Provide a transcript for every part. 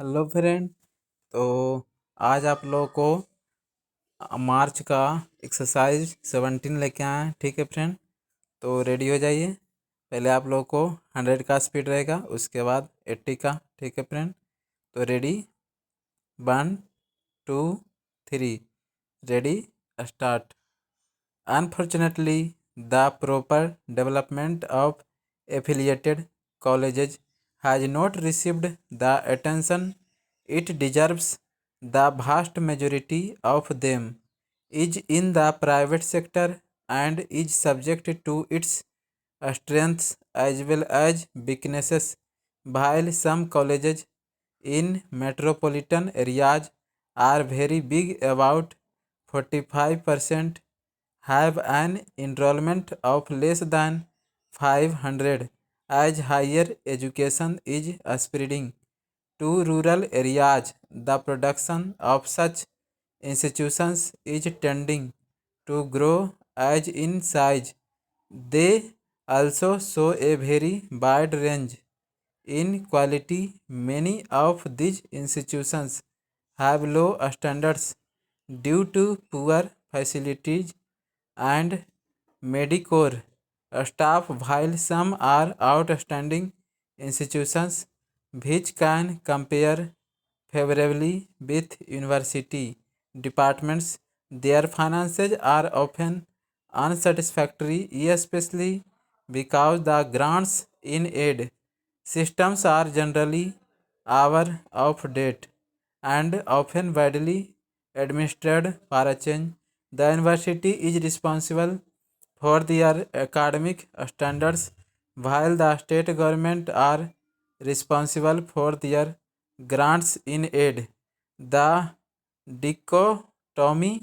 Hello friend. तो आज आप लोगों को मार्च का एक्सरसाइज 17 लेके आए हैं। ठीक है फ्रेंड, तो रेडी हो जाइए। पहले आप लोगों को 100 का स्पीड रहेगा, उसके बाद 80 का। ठीक है फ्रेंड, तो ready, 1 2 3, ready, start. Unfortunately, the proper development of affiliated colleges has not received the attention it deserves. The vast majority of them is in the private sector and is subject to its strengths as well as weaknesses. While some colleges in metropolitan areas are very big, about 45% have an enrollment of less than 500, as higher education is spreading to rural areas. The production of such institutions is tending to grow as in size. They also show a very wide range in quality. Many of these institutions have low standards due to poor facilities and mediocre staff, while some are outstanding institutions which can compare favorably with university departments. Their finances are often unsatisfactory, especially because the grants in aid systems are generally out of date and often badly administered. For a change, the university is responsible for their academic standards, while the state government are responsible for their grants in aid. The dichotomy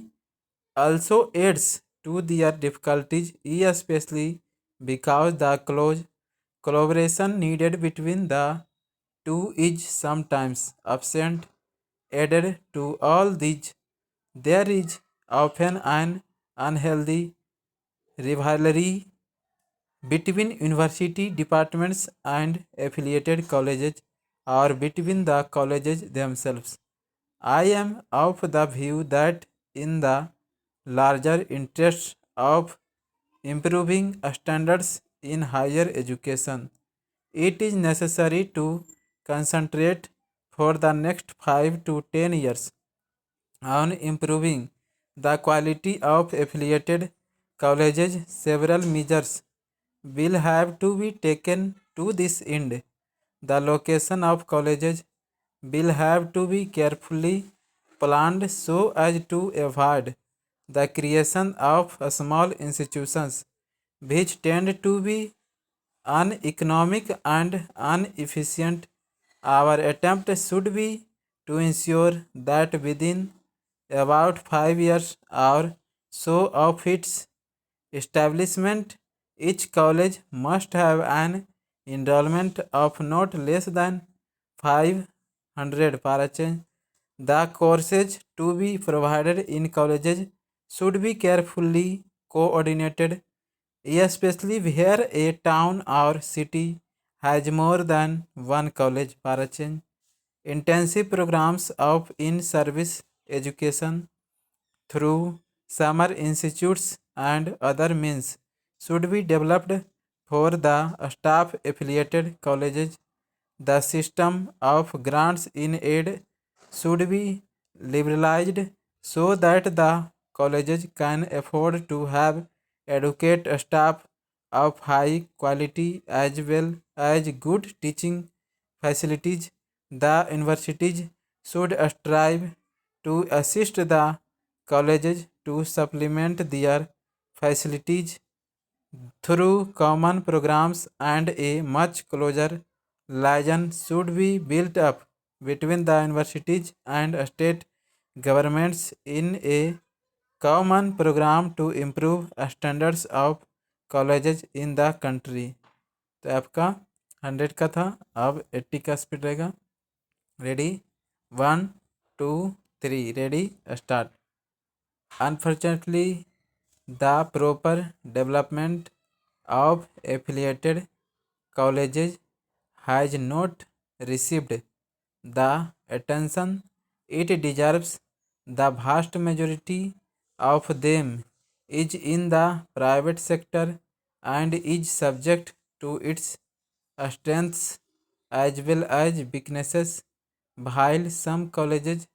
also adds to their difficulties, especially because the close collaboration needed between the two is sometimes absent. Added to all these, there is often an unhealthy rivalry between university departments and affiliated colleges, or between the colleges themselves. I am of the view that, in the larger interest of improving standards in higher education, it is necessary to concentrate for the next 5 to 10 years on improving the quality of affiliated colleges. Several measures will have to be taken to this end. The location of colleges will have to be carefully planned so as to avoid the creation of small institutions which tend to be uneconomic and inefficient. Our attempt should be to ensure that within about 5 years or so of its establishment, each college must have an enrollment of not less than 500 per change. The courses to be provided in colleges should be carefully coordinated, especially where a town or city has more than one college per change. Intensive programs of in-service education through summer institutes and other means should be developed for the staff affiliated colleges. The system of grants in aid should be liberalized so that the colleges can afford to have adequate staff of high quality as well as good teaching facilities. The universities should strive to assist the colleges to supplement their facilities through common programs, and a much closer liaison should be built up between the universities and state governments in a common program to improve standards of colleges in the country. तो आपका 100 का था, अब 80 का speed रहेगा। Ready, 1 2 3, ready, start. Unfortunately, the proper development of affiliated colleges has not received the attention it deserves. The vast majority of them is in the private sector and is subject to its strengths as well as weaknesses. While some colleges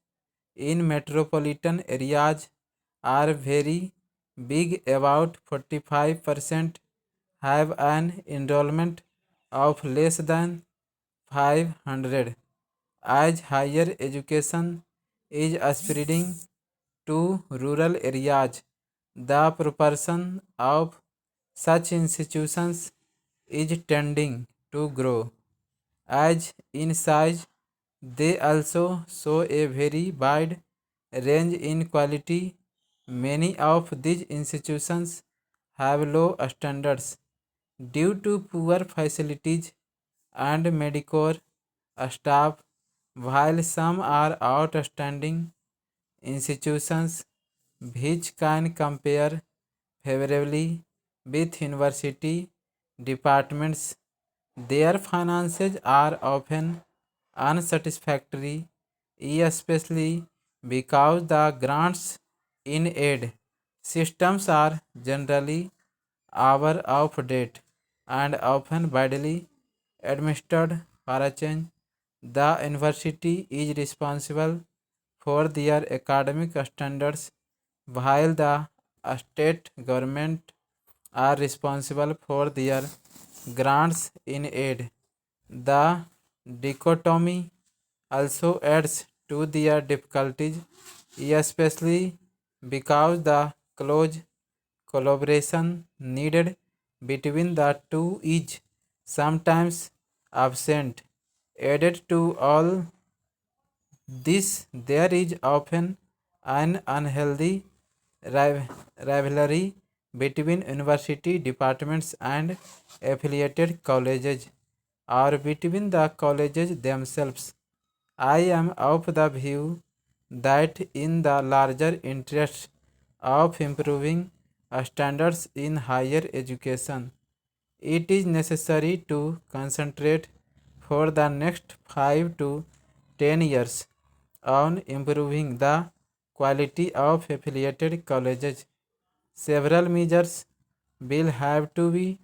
in metropolitan areas are very big, about 45% have an enrollment of less than 500. As higher education is spreading to rural areas, the proportion of such institutions is tending to grow. As in size, they also show a very wide range in quality. Many of these institutions have low standards due to poor facilities and mediocre staff, while some are outstanding institutions which can compare favorably with university departments. Their finances are often unsatisfactory, especially because the grants in aid systems are generally out of date and often badly administered. For a change, the university is responsible for their academic standards, while the state government are responsible for their grants in aid. The dichotomy also adds to their difficulties, especially because the close collaboration needed between the two is sometimes absent. Added to all this, there is often an unhealthy rivalry between university departments and affiliated colleges, or between the colleges themselves. I am of the view that in the larger interest of improving standards in higher education, it is necessary to concentrate for the next 5 to 10 years on improving the quality of affiliated colleges. Several measures will have to be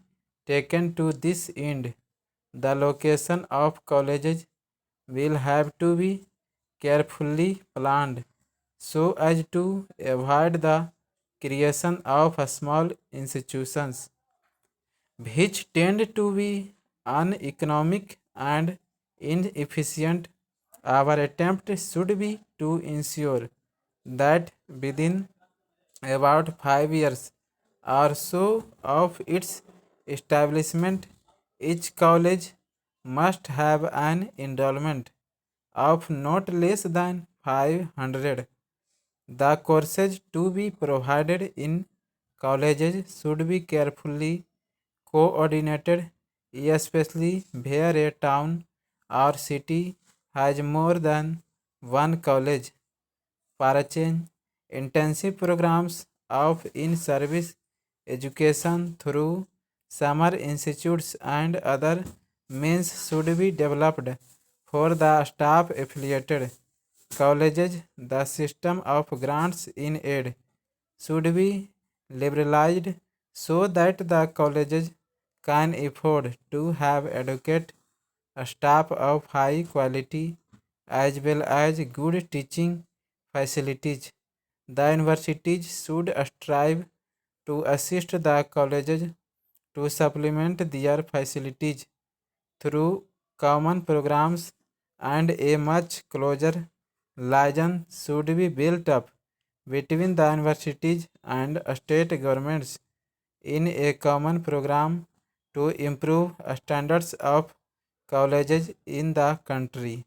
taken to this end. The location of colleges will have to be carefully planned so as to avoid the creation of small institutions which tend to be uneconomic and inefficient. Our attempt should be to ensure that within about 5 years or so of its establishment, each college must have an enrollment of not less than 500. The courses to be provided in colleges should be carefully coordinated, especially where a town or city has more than one college. For a change, intensive programs of in service education through summer institutes and other means should be developed for the staff affiliated colleges. The system of grants in aid should be liberalized so that the colleges can afford to have adequate staff of high quality as well as good teaching facilities. The universities should strive to assist the colleges to supplement their facilities through common programs, and a much closer liaison should be built up between the universities and state governments in a common program to improve standards of colleges in the country.